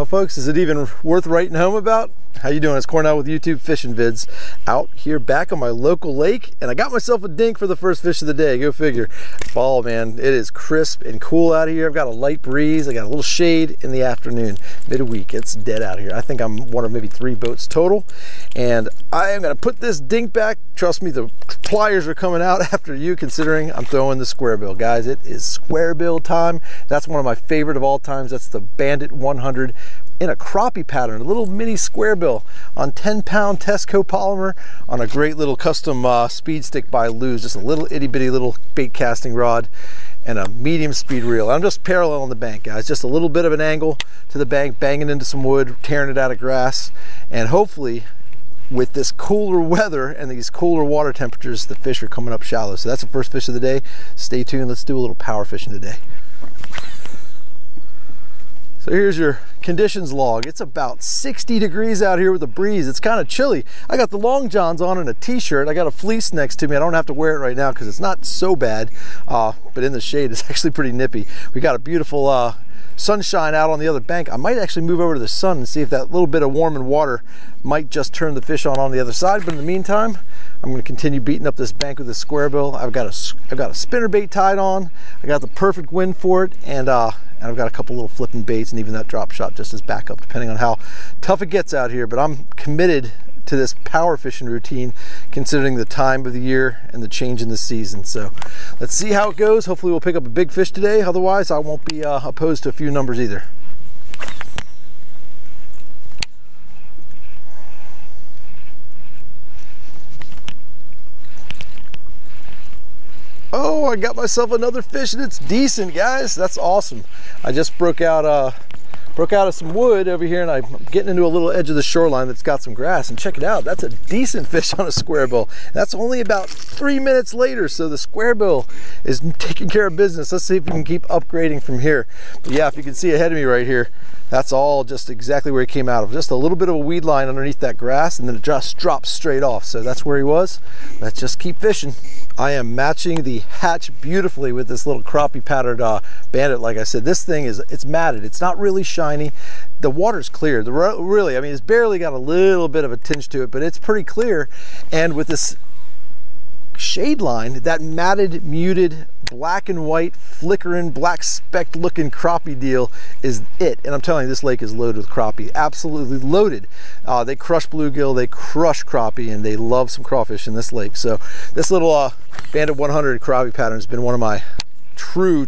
folks, is it even worth writing home about? How you doing? It's Cornell with YouTube Fishing Vids, out here back on my local lake, and I got myself a dink for the first fish of the day. Go figure. Fall, man, it is crisp and cool out here. I've got a light breeze. I got a little shade in the afternoon. Midweek, it's dead out here. I think I'm one of maybe 3 boats total, and I am gonna put this dink back. Trust me, the pliers are coming out after you, considering I'm throwing the square bill. Guys, it is square bill time. That's one of my favorite of all times. That's the Bandit 100 in a crappie pattern, a little mini square bill on 10-pound Tesco polymer on a great little custom speed stick by Lew's, just a little itty bitty little bait casting rod and a medium speed reel. I'm just paralleling the bank, guys, just a little bit of an angle to the bank, banging into some wood, tearing it out of grass, and hopefully with this cooler weather and these cooler water temperatures, the fish are coming up shallow. So that's the first fish of the day. Stay tuned, let's do a little power fishing today. So here's your conditions log. It's about 60 degrees out here with a breeze. It's kind of chilly. I got the long johns on and a t-shirt. I got a fleece next to me. I don't have to wear it right now because it's not so bad, but in the shade it's actually pretty nippy. We got a beautiful sunshine out on the other bank. I might actually move over to the sun and see if that little bit of warming water might just turn the fish on the other side. But in the meantime, I'm going to continue beating up this bank with this square bill. I've got a spinnerbait tied on. I got the perfect wind for it, and I've got a couple little flipping baits and even that drop shot just as backup, depending on how tough it gets out here. But I'm committed to this power fishing routine, considering the time of the year and the change in the season. So let's see how it goes. Hopefully we'll pick up a big fish today. Otherwise, I won't be opposed to a few numbers either. Oh, I got myself another fish, and it's decent, guys. That's awesome. I just broke out of some wood over here, and I'm getting into a little edge of the shoreline that's got some grass, and check it out. That's a decent fish on a square bill. That's only about 3 minutes later, so the square bill is taking care of business. Let's see if we can keep upgrading from here. But yeah, if you can see ahead of me right here, that's all just exactly where he came out of. Just a little bit of a weed line underneath that grass, and then it just drops straight off. So that's where he was. Let's just keep fishing. I am matching the hatch beautifully with this little crappie patterned Bandit. Like I said, this thing it's matted. It's not really shiny. The water's clear. Really, I mean, it's barely got a little bit of a tinge to it, but it's pretty clear. And with this shade line, that matted, muted, black and white, flickering, black speck looking crappie deal is it. And I'm telling you, this lake is loaded with crappie, absolutely loaded. They crush bluegill, they crush crappie, and they love some crawfish in this lake. So this little Bandit 100 crappie pattern has been one of my true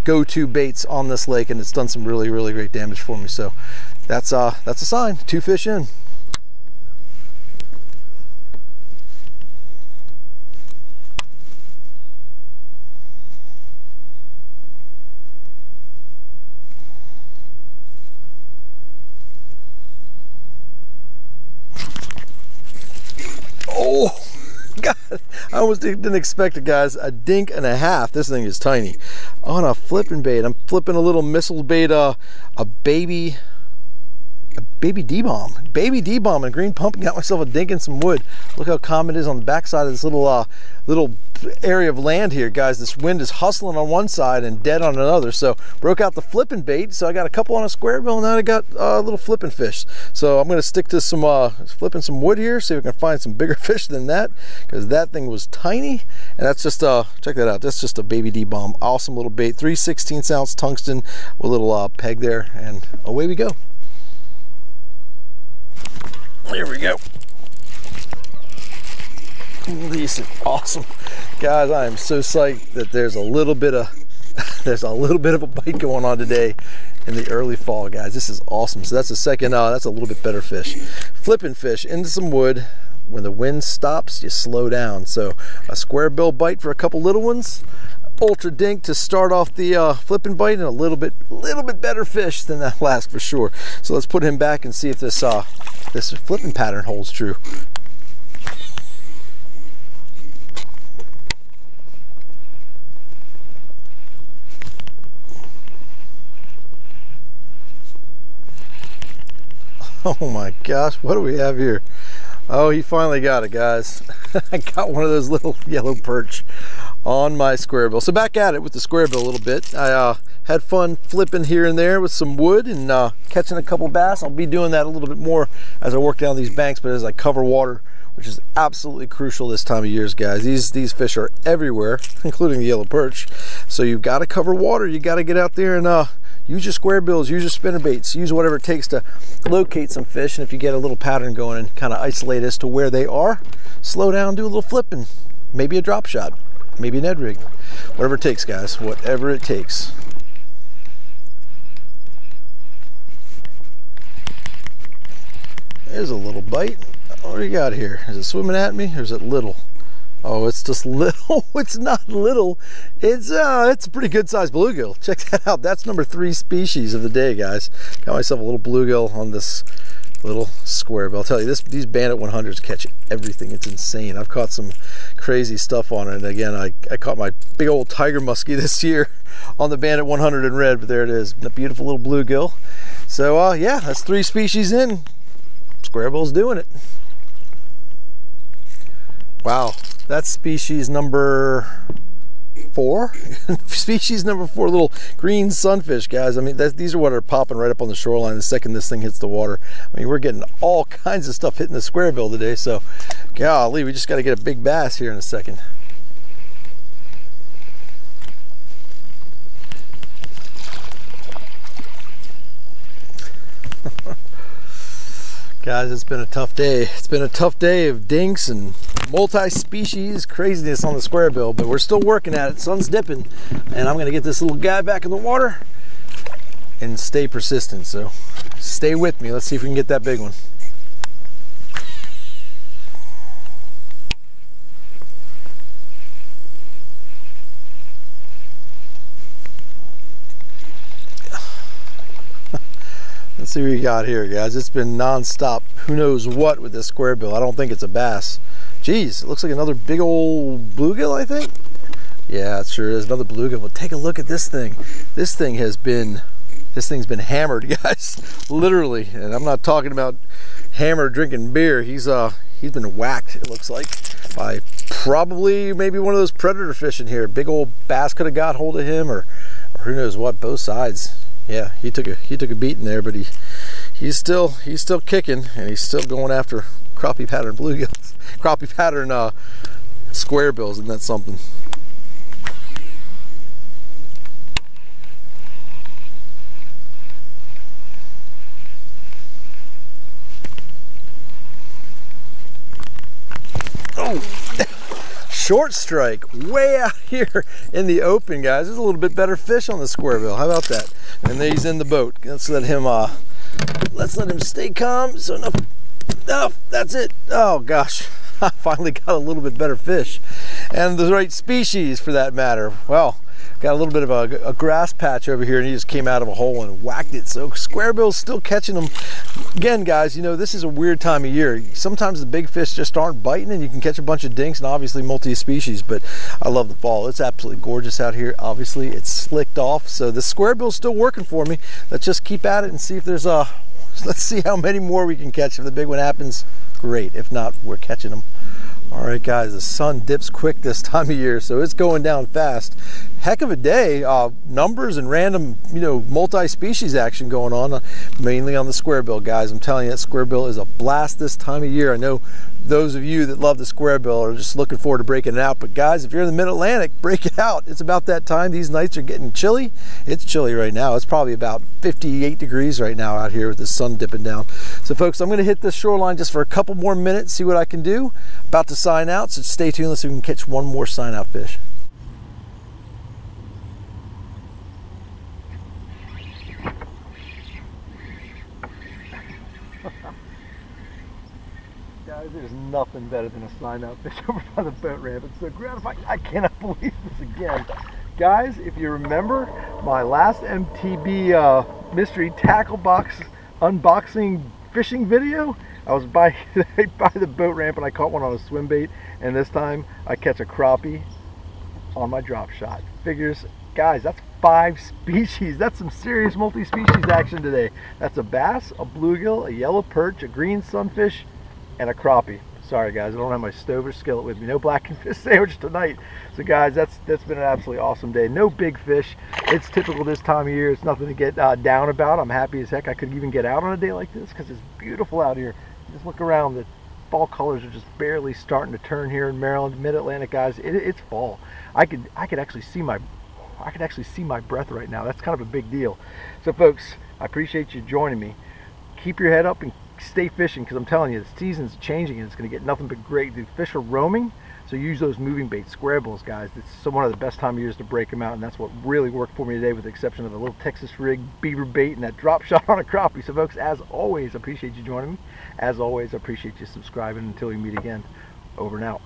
go-to baits on this lake, and it's done some really great damage for me. So that's a sign. 2 fish in. Oh God, I almost didn't expect it, guys. A dink and a half. This thing is tiny. On a flipping bait. I'm flipping a little missile bait, a baby D-bomb. Baby D-bomb and green pump, and got myself a dink and some wood. Look how calm it is on the backside of this little area of land here, guys. This wind is hustling on one side and dead on another. So broke out the flipping bait. So I got a couple on a square bill, and now I got a little flipping fish. So I'm going to stick to some flipping some wood here, see if we can find some bigger fish than that, because that thing was tiny. And that's just check that out. That's just a baby D-bomb. Awesome little bait. 3/16 ounce tungsten with a little peg there, and away we go. Here we go. Decent, awesome, guys. I am so psyched that there's a little bit of a bite going on today in the early fall, guys. This is awesome. So that's the second. That's a little bit better fish. Flipping fish into some wood. When the wind stops, you slow down. So a square bill bite for a couple little ones. Ultra dink to start off the flipping bite, and a little bit better fish than that last for sure. So let's put him back and see if this this flipping pattern holds true. Oh my gosh, what do we have here? Oh, he finally got it, guys. I got one of those little yellow perch on my square bill. So back at it with the square bill a little bit. I had fun flipping here and there with some wood and catching a couple bass. I'll be doing that a little bit more as I work down these banks, but as I cover water, which is absolutely crucial this time of year, guys. These fish are everywhere, including the yellow perch. So you've got to cover water. You got to get out there and use your square bills, use your spinner baits, use whatever it takes to locate some fish. And if you get a little pattern going and kind of isolate as to where they are, slow down, do a little flipping, maybe a drop shot, maybe an Ed rig, whatever it takes, guys, whatever it takes. There's a little bite. What do you got here? Is it swimming at me or is it little? Oh, it's just little. It's not little. It's a pretty good sized bluegill. Check that out. That's number 3 species of the day, guys. Got myself a little bluegill on this little square bill. I'll tell you, these Bandit 100s catch everything. It's insane. I've caught some crazy stuff on it. And again, I caught my big old tiger muskie this year on the Bandit 100 in red, but there it is. A beautiful little bluegill. So yeah, that's 3 species in. Square bill's doing it. Wow, that's species number 4. Species number 4, little green sunfish, guys. I mean, these are what are popping right up on the shoreline the second this thing hits the water. I mean, we're getting all kinds of stuff hitting the square bill today, so golly, we just got to get a big bass here in a second. Guys, it's been a tough day. It's been a tough day of dinks and multi-species craziness on the square bill, but we're still working at it. Sun's dipping, and I'm gonna get this little guy back in the water and stay persistent. So stay with me. Let's see if we can get that big one. Let's see what we got here, guys. It's been non-stop who knows what with this square bill. I don't think it's a bass. Geez, it looks like another big old bluegill, I think. Yeah, it sure is another bluegill. But take a look at this thing. This thing's been hammered, guys. Literally. And I'm not talking about hammered drinking beer. He's been whacked, it looks like, by probably maybe one of those predator fish in here. Big old bass could have got hold of him, or who knows what, both sides. Yeah, he took a beating there, but he's still kicking, and he's still going after crappie pattern bluegills, crappie pattern square bills, and that's something. Oh, short strike, way out here in the open, guys. There's a little bit better fish on the square bill. How about that? And he's in the boat. Let's let him stay calm. So enough, that's it. Oh gosh, I finally got a little bit better fish, and the right species for that matter. Well, got a little bit of a grass patch over here, and he just came out of a hole and whacked it. So square bill's still catching them. Again, guys, you know, this is a weird time of year. Sometimes the big fish just aren't biting, and you can catch a bunch of dinks and obviously multi-species, but I love the fall. It's absolutely gorgeous out here. Obviously, it's slicked off, so the square bill's still working for me. Let's just keep at it and see if there's let's see how many more we can catch. If the big one happens, great. If not, we're catching them. All right, guys, the sun dips quick this time of year, so it's going down fast. Heck of a day. Numbers and random, you know, multi-species action going on, mainly on the square bill, guys. I'm telling you, that square bill is a blast this time of year. I know those of you that love the square bill are just looking forward to breaking it out, but guys, if you're in the mid-Atlantic, break it out. It's about that time. These nights are getting chilly. It's chilly right now. It's probably about 58 degrees right now out here with the sun dipping down. So folks, I'm going to hit this shoreline just for a couple more minutes, see what I can do. About to sign out, so stay tuned. Let's see if we can catch one more sign out fish. Guys, there's nothing better than a sign out fish over by the boat ramp. It's so gratifying. I cannot believe this again. Guys, if you remember my last MTB mystery tackle box unboxing fishing video, I was by the boat ramp and I caught one on a swim bait, and this time I catch a crappie on my drop shot. Figures, guys, that's 5 species. That's some serious multi-species action today. That's a bass, a bluegill, a yellow perch, a green sunfish, and a crappie. Sorry guys, I don't have my stove or skillet with me. No blackened fish sandwich tonight. So guys, that's been an absolutely awesome day. No big fish. It's typical this time of year. It's nothing to get down about. I'm happy as heck I could even get out on a day like this because it's beautiful out here. Just look around. The fall colors are just barely starting to turn here in Maryland, Mid-Atlantic, guys. It's fall. I could actually see my breath right now. That's kind of a big deal. So folks, I appreciate you joining me. Keep your head up and stay fishing, because I'm telling you, the season's changing and it's going to get nothing but great. The fish are roaming, so use those moving baits, square bills, guys. It's one of the best time of years to break them out, and that's what really worked for me today, with the exception of a little Texas rig beaver bait and that drop shot on a crappie. So folks, as always, I appreciate you joining me. As always, I appreciate you subscribing. Until we meet again, over and out.